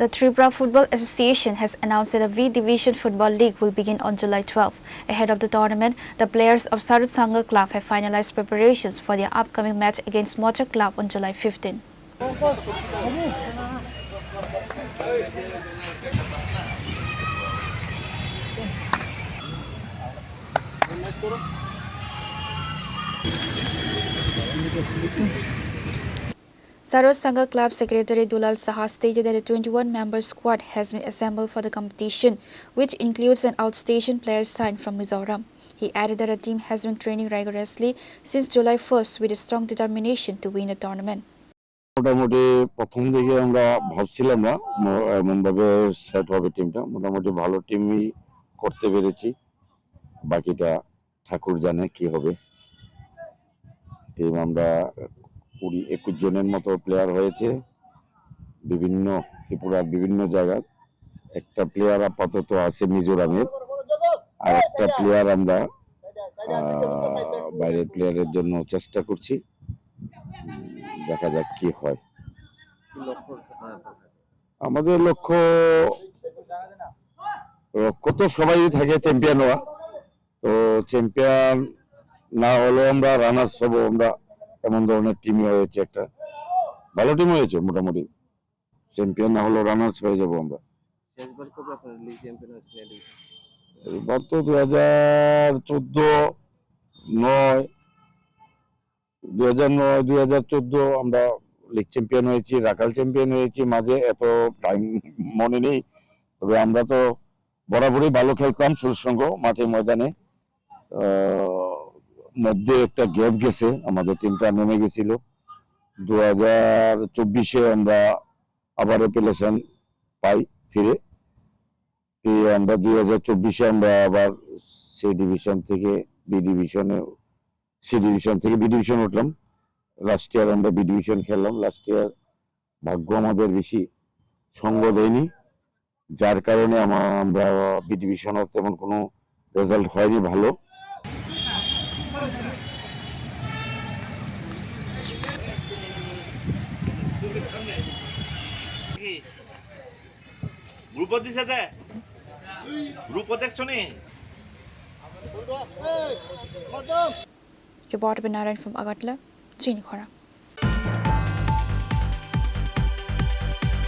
The Tripura Football Association has announced that a V Division Football League will begin on July 12. Ahead of the tournament, the players of Sarut Sangha Club have finalized preparations for their upcoming match against Mocha Club on July 15. Sarut Sangha Club Secretary Dulal Saha stated that a 21-member squad has been assembled for the competition, which includes an outstation player signed from Mizoram. He added that the team has been training rigorously since July 1st with a strong determination to win the tournament. মোটামুটি প্রথম দিকে আমরা ভাবছিলাম না এমন ভাবে set হবে টিমটা মোটামুটি ভালো টিমই করতে পেরেছি বাকিটা ঠাকুর জানে কি হবে টিম আমরা 20-21 জনের মতো প্লেয়ার হয়েছে বিভিন্ন ত্রিপুরার বিভিন্ন জায়গায় একটা প্লেয়ার আপাতত আছে মিজোরামের আর একটা প্লেয়ার আমরা বাইরের প্লেয়ারের জন্য চেষ্টা করছি দেখা যাক কি হয় আমাদের লক্ষ্য তো সবাই থাকে চ্যাম্পিয়ন হওয়া তো চ্যাম্পিয়ন না হলেও আমরা রানার্স হব আমরা এমন ধরনের টিমই হয়েছে একটা ভালো টিম হয়েছে মোটামুটি চ্যাম্পিয়ন না হলেও রানার্স হয়ে যাব আমরা এবার তো 2014 আমরা লিগ চ্যাম্পিয়ন হয়েছি রাকাল চ্যাম্পিয়ন হয়েছি মাঝে এত টাইম মনে নেই তবে আমরা তো বরাবরই ভালো খেলতাম সুরসংঘ মাঠে ময়দানে মধ্যে একটা গ্যাপ গেছে আমাদের টিমটা নেমে গেছিল 2024-এ আমরা আবার অ্যাপিলেশন পাই ফিরে আমরা 2024-এ আমরা আবার সি ডিভিশন থেকে বি ডিভিশন উঠলাম লাস্ট ইয়ার আমরা বি ডিভিশন খেললাম লাস্ট ইয়ার ভাগ্য আমাদের বেশি সঙ্গ দেয়নি যার কারণে আমরা বি ডিভিশনের তেমন কোনো রেজাল্ট হয়নি ভালো গ্রুপ দিছে তে group দেখছনি Reported by Narayan from Agartala, Chini Khora.